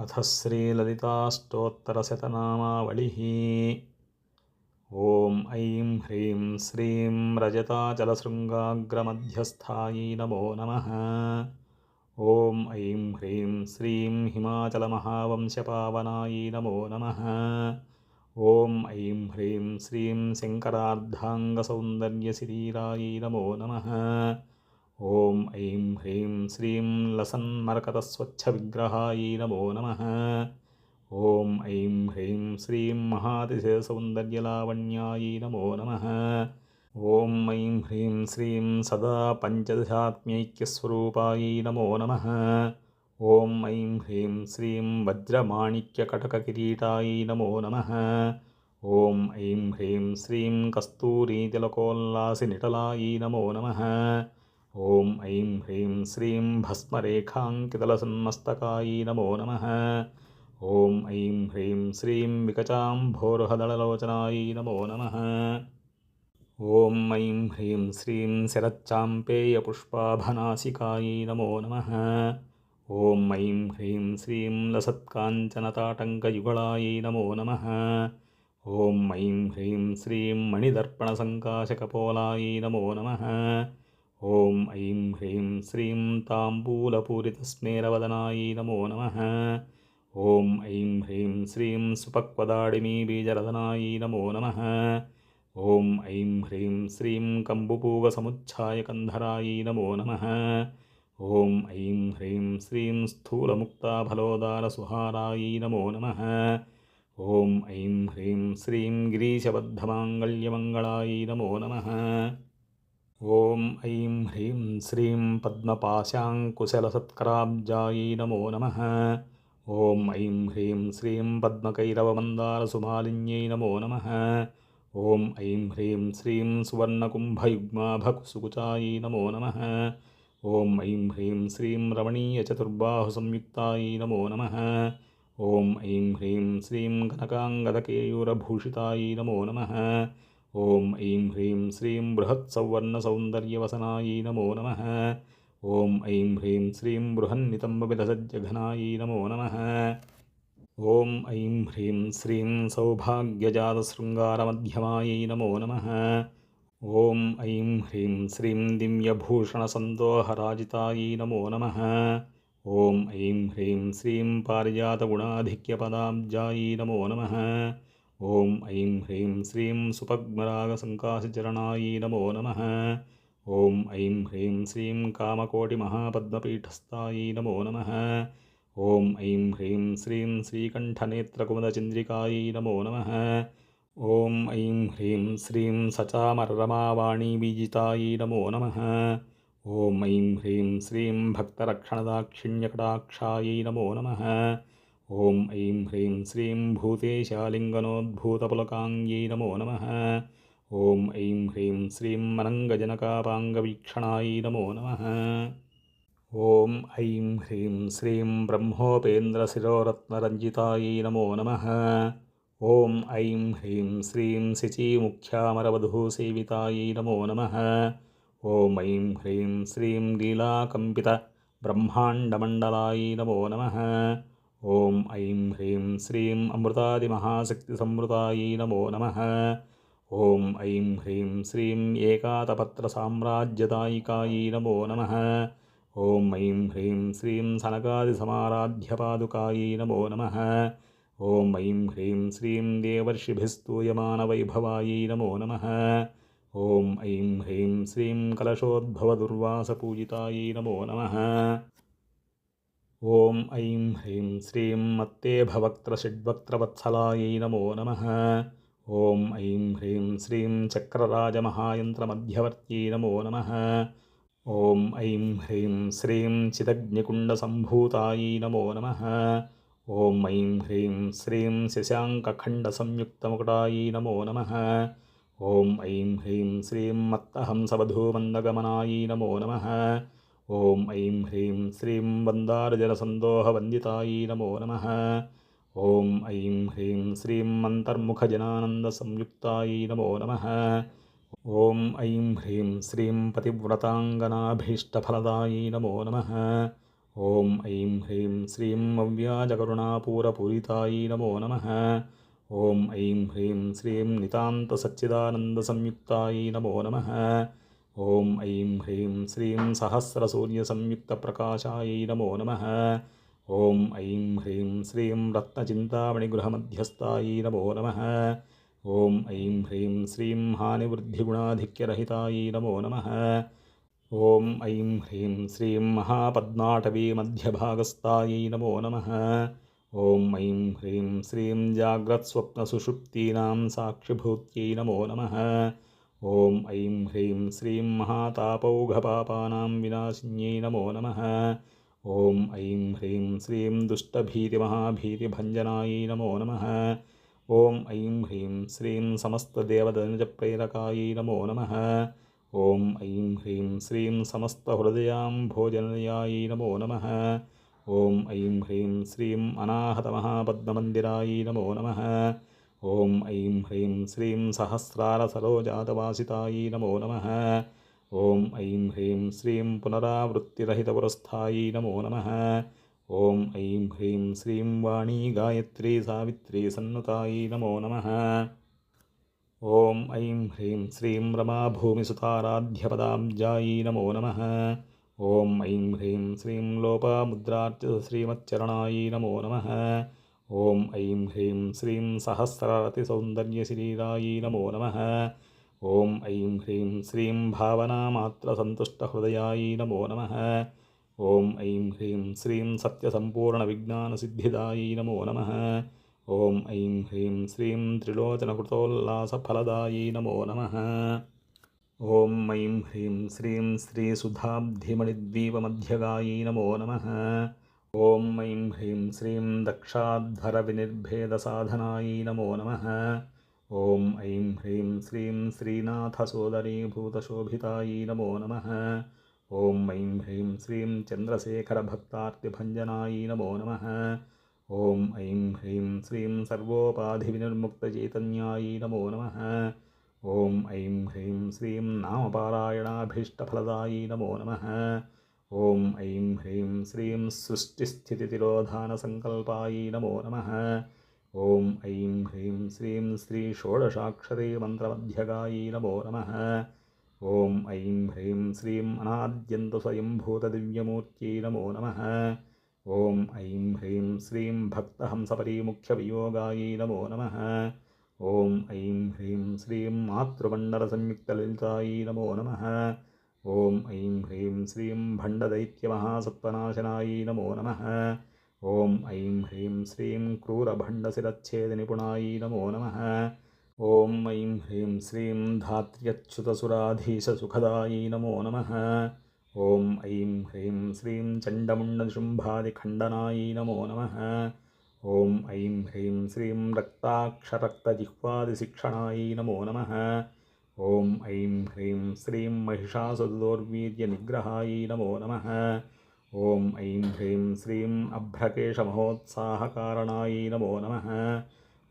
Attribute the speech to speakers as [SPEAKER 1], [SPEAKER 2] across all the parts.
[SPEAKER 1] अथ श्रीललिताष्टोत्तरशतनामावलिः। ॐ ऐं ह्रीं श्रीं रजताचलशृङ्गाग्रमध्यस्थायै नमो नमः। ॐ ऐं ह्रीं श्रीं हिमाचलमहावंशपावनायै नमो नमः। ॐ ऐं ह्रीं श्रीं शङ्करार्धाङ्गसौन्दर्यशिरीरायै नमो नमः। ॐ ऐं ह्रीं श्रीं लसन्मरकतस्वच्छविग्रहायै नमो नमः। ॐ ऐं ह्रीं श्रीं महातिशयसौन्दर्यलावण्यायै नमो नमः। ॐ ऐं ह्रीं श्रीं सदा पञ्चदशात्म्यैक्यस्वरूपायै नमो नमः। ॐ ऐं ह्रीं श्रीं वज्रमाणिक्यकटककिरीटायै नमो नमः। ॐ ऐं ह्रीं श्रीं कस्तूरीतिलकोल्लासिनिटलायै नमो नमः। ॐ ऐं ह्रीं श्रीं भस्मरेखाङ्कितलसन्मस्तकायै नमो नमः। ॐ ऐं ह्रीं श्रीं विकचाम्भोरुहदललोचनायै नमो नमः। ॐ ऐं ह्रीं श्रीं शरच्चाम्पेयपुष्पाभनासिकायै नमो नमः। ॐ ऐं ह्रीं श्रीं लसत्काञ्चनताटङ्कयुगळायै नमो नमः। ॐ ऐं ह्रीं श्रीं मणिदर्पणसङ्काशकपोलायै नमो नमः। ॐ ऐं ह्रीं श्रीं ताम्बूलपूरितस्मेरवदनायै नमो नमः। ॐ ऐं ह्रीं श्रीं सुपक्वदाडिमीबीजरदनायै नमो नमः। ॐ ऐं ह्रीं श्रीं कम्बुपूगसमुच्छायकन्धरायै नमो नमः। ॐ ऐं ह्रीं श्रीं स्थूलमुक्ताफलोदारसुहारायै नमो नमः। ॐ ऐं ह्रीं श्रीं गिरीशबद्धमाङ्गल्यमङ्गलायै नमो नमः। ॐ ऐं ह्रीं श्रीं पद्मपाशाङ्कुशलसत्कराब्जायै नमो नमः। ॐ ऐं ह्रीं श्रीं पद्मकैरवमन्दारसुमालिन्यै नमो नमः। ॐ ऐं ह्रीं श्रीं सुवर्णकुम्भयुग्माभकुसुकुचायै नमो नमः। ॐ ऐं ह्रीं श्रीं रमणीयचतुर्बाहुसंयुक्तायै नमो नमः। ॐ ऐं ह्रीं श्रीं कनकाङ्गदकेयूरभूषितायै नमो नमः। ॐ ऐं ह्रीं श्रीं बृहत्सौवर्णसौन्दर्यवसनायै नमो नमः। ॐ ऐं ह्रीं श्रीं बृहन्नितम्बविलसज्जघनायै नमो नमः। ॐ ऐं ह्रीं श्रीं सौभाग्यजातशृङ्गारमध्यमायै नमो नमः। ॐ ऐं ह्रीं श्रीं दिव्यभूषणसन्दोहराजितायै नमो नमः। ॐ ऐं ह्रीं श्रीं पारिजातगुणाधिक्यपदाब्जायै नमो नमः। ॐ ऐं ह्रीं श्रीं सुपद्मरागसङ्काशचरणायै नमो नमः। ॐ ऐं ह्रीं श्रीं कामकोटिमहापद्मपीठस्थायै नमो नमः। ॐ ऐं ह्रीं श्रीं श्रीकण्ठनेत्रकुमुदचन्द्रिकायै नमो नमः। ॐ ऐं ह्रीं श्रीं सचामररमावाणीबीजितायै नमो नमः। ॐ ऐं ह्रीं श्रीं भक्तरक्षणदाक्षिण्यकटाक्षायै नमो नमः। ॐ ऐं ह्रीं श्रीं भूतेशालिङ्गनोद्भूतपुलकाङ्ग्यै नमो नमः। ॐ ऐं ह्रीं श्रीं अनङ्गजनकापाङ्गवीक्षणायै नमो नमः। ॐ ऐं ह्रीं श्रीं ब्रह्मोपेन्द्रशिरोरत्नरञ्जितायै नमो नमः। ॐ ऐं ह्रीं श्रीं शचीमुख्यामरवधूसेवितायै नमो नमः। ॐ ऐं ह्रीं श्रीं लीलाकम्पितब्रह्माण्डमण्डलायै नमो नमः। ॐ ऐं ह्रीं श्रीं अमृतादिमहाशक्तिसंवृतायै नमो नमः। ॐ ऐं ह्रीं श्रीं एकातपत्रसाम्राज्यदायिकायै नमो नमः। ॐ ऐं ह्रीं श्रीं सनकादिसमाराध्यपादुकायै नमो नमः। ॐ ऐं ह्रीं श्रीं देवर्षिभिस्तूयमानवैभवायै नमो नमः। ॐ ऐं ह्रीं श्रीं कलशोद्भवदुर्वासपूजितायै नमो नमः। ॐ ऐं ह्रीं श्रीं मत्तेभवक्त्रषड्वक्त्रवत्सलायै नमो नमः। ॐ ऐं ह्रीं श्रीं चक्रराजमहायन्त्रमध्यवर्त्यै नमो नमः। ॐ ऐं ह्रीं श्रीं चिदग्निकुण्डसम्भूतायै नमो नमः। ॐ ऐं ह्रीं श्रीं शशाङ्कखण्डसंयुक्तमुकुटायै नमो नमः। ॐ ऐं ह्रीं श्रीं मत्तहंसवधूमन्दगमनायै नमो नमः। ॐ ऐं ह्रीं श्रीं वन्दारुजलसन्दोहवन्दितायै नमो नमः। ॐ ऐं ह्रीं श्रीं मन्तर्मुखजनानन्दसंयुक्तायै नमो नमः। ॐ ऐं ह्रीं श्रीं पतिव्रताङ्गनाभीष्टफलदायै नमो नमः। ఓం ఐం హ్రీం శ్రీం అవ్యాజకరుణాపూరపూరితాయై నమో నమః. ఓం ఐం హ్రీం శ్రీం నితాంతసచ్చిదానందసంయుక్తాయై నమో నమః. ఓం ఐం హ్రీం శ్రీం సహస్రసూర్యసంయుక్తప్రకాశాయై నమో నమః. ఓం ఐం హ్రీం శ్రీం రత్నచింతామణిగృహమధ్యస్థాయై నమో నమః. ఓం ఐం హ్రీం శ్రీం హానివృద్ధిగుణాధిక్యరహితాయై నమో నమః. ఓం ఐం హ్రీం శ్రీం మహాపద్మాటవీమధ్యభాగస్థాయై నమో నమః. ఓం ఐం హ్రీం శ్రీం జాగ్రత్స్వప్నసుషుప్తీనాం సాక్షిభూత్యై నమో నమః. ఓం ఐం హ్రీం శ్రీం మహాతాపౌఘపాపానాం వినాశిన్యై నమో నమః. ఓం ఐం హ్రీం శ్రీం దుష్టభీతిమహాభీతిభంజనాయై నమో నమః. ఓం ఐం హ్రీం శ్రీం సమస్తదేవతనుజప్రేరకాయై నమో నమః. ఓం ఐం హ్రీం శ్రీం సమస్తహృదయాంభోజనయాయై నమో నమః. ఓం ఐం హ్రీం శ్రీం అనాహతమహాపద్మమందిరాయై నమో నమః. ఓం ఐం హ్రీం శ్రీం సహస్రారసరోజాతవాసితాయై నమో నమః. ఓం ఐం హ్రీం శ్రీం పునరావృత్తిరహితపురస్థాయై నమో నమః. ఓం ఐం హ్రీం శ్రీం వాణీ గాయత్రీ సావిత్రీ సన్నుతాయై నమో నమః. ఓం ఐం హ్రీం శ్రీం రమాభూమిసుతారాధ్యపదాబ్జాయై నమో నమః. ఓం ఐం హ్రీం శ్రీం లోపాముద్రార్చితశ్రీమచ్చరణాయై నమో నమః. ఓం ఐం హ్రీం శ్రీం సహస్రరతిసౌందర్యశరీరాయై నమో నమః. ఓం ఐం హ్రీం శ్రీం భావనామాత్రసంతుష్టహృదయాయై నమో నమః. ఓం ఐం హ్రీం శ్రీం సత్యసంపూర్ణవిజ్ఞానసిద్ధిదాయై నమో నమః. ఓం ఐం హ్రీం శ్రీం త్రిలోచనకృతోల్లాసఫలదాయై నమో నమః. ఓం ఐం హ్రీం శ్రీం శ్రీసుధాబ్ధిమణిద్వీపమధ్యగాయై నమో నమః. ఓం ఐం హ్రీం శ్రీం దక్షాధ్వరవినిర్భేదసాధనాయై నమో నమః. ఓం ఐం హ్రీం శ్రీం శ్రీనాథసోదరీభూతశోభితాయై నమో నమః. ఓం ఐం హ్రీం శ్రీం చంద్రశేఖరభక్తార్తిభంజనాయై నమో నమః. ఓం ఐం హ్రీం శ్రీం సర్వోపాధివినిర్ముక్తచైతన్యాయై నమో నమః. ఓం ఐం హ్రీం శ్రీం నామపారాయణాభీష్టఫలదాయై నమో నమః. ఓం ఐం హ్రీం శ్రీం సృష్టిస్థితితిరోధానసంకల్పాయై నమో నమః. ఓం ఐం హ్రీం శ్రీం శ్రీ షోడశాక్షరీ మంత్రమధ్యగాయై నమో నమః. ఓం ఐం హ్రీం శ్రీం అనాద్యంతస్వయంభూతదివ్యమూర్త్యై నమో నమః. ఓం ఐం హ్రీం శ్రీం భక్తహంసపరీముఖ్యవియోగాయై నమో నమః. ఓం ఐం హ్రీం శ్రీం మాతృమండలసంయుక్తలలితాయై నమో నమః. ఓం ఐం హ్రీం శ్రీం భండదైత్యమహాసత్వనాశనాయై నమో నమః. ఓం ఐం హ్రీం శ్రీం క్రూరభండశిరచ్ఛేదనిపుణాయై నమో నమః. ఓం ఐం హ్రీం శ్రీం ధాత్ర్యచ్యుతసురాధీశసుఖదాయై నమో నమః. ఓం ఐం హ్రీం శ్రీం చండముండశుంభాదిఖండనాయై నమో నమః. ఓం ఐం హ్రీం శ్రీం రక్తాక్షరక్తజిహ్వాదిశిక్షణాయై నమో నమః. ఓం ఐం హ్రీం శ్రీం మహిషాసురదౌర్వీర్యనిగ్రహాయై నమో నమః. ఓం ఐం హ్రీం శ్రీం అభ్రకేశమహోత్సాహకారణాయై నమో నమః.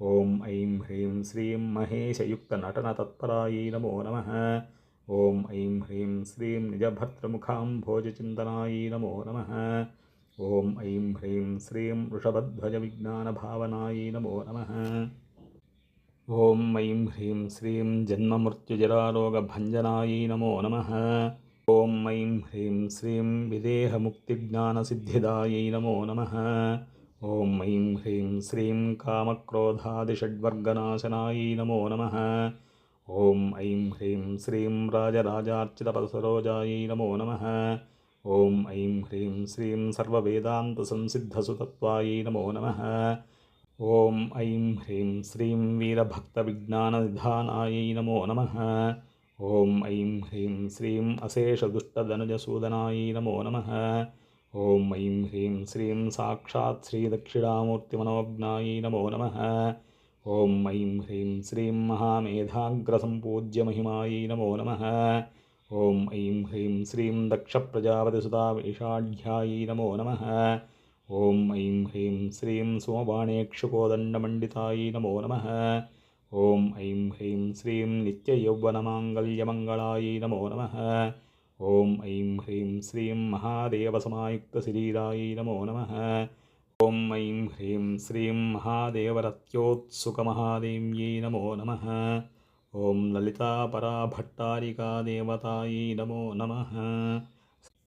[SPEAKER 1] ఓం ఐం హ్రీం శ్రీం మహేశయుక్తనటనతత్పరాయై నమో నమః. ఓం ఐం హ్రీం శ్రీం నిజభర్తృముఖాంభోజచింతనాయై నమో నమః. ఓం ఐం హ్రీం శ్రీం వృషభధ్వజవిజ్ఞానభావనాయై నమో నమః. ఓం ఐం హ్రీం శ్రీం జన్మమృత్యుజరారోగభంజనాయై నమో నమః. ఓం ఐం హ్రీం శ్రీం విదేహముక్తిజ్ఞానసిద్ధిదాయై నమో నమః. ఓం ఐం హ్రీం శ్రీం కామక్రోధాదిషడ్వర్గనాశనాయై నమో నమః. ఓం ఐం హ్రీం శ్రీం రాజరాజార్చితపదసరోజాయై నమో నమః. ఓం ఐం హ్రీం శ్రీం సర్వవేదాంతసంసిద్ధసుతత్వాయై నమో నమః. ఓం ఐం హ్రీం శ్రీం వీరభక్తవిజ్ఞాననిధానాయై నమో నమః. ఓం ఐం హ్రీం శ్రీం అశేషదుష్టధనుజసూదనాయై నమో నమః. ఓం ఐం హ్రీం శ్రీం సాక్షాత్ శ్రీదక్షిణామూర్తిమనోజ్ఞాయై నమో నమః. ఓం ఐం హ్రీం శ్రీం మహామేధాగ్రసంపూజ్యమహిమాయై నమో నమః. ఓం ఐం హ్రీం శ్రీం దక్షప్రజాపతిసుతావిషాఢ్యాయై నమో నమః. ఓం ఐం హ్రీం శ్రీం సోమబాణేక్షుకోదండమండితాయై నమో నమః. ఓం ఐం హ్రీం శ్రీం నిత్యయౌవనమాంగళ్యమంగళాయై నమో నమః. ഓം ഐം ഹ്രീം ശ്രീം മഹാദേവസമായുക്തശരീരായൈ നമോ നമഃ. ഓം ഐം ഹ്രീം ശ്രീം മഹാദേവരത്യോത്സുകമഹാദേവ്यै നമോ നമഃ. ഓം ലളിതാപരാഭട്ടാരികാദേവതാयै നമോ നമഃ.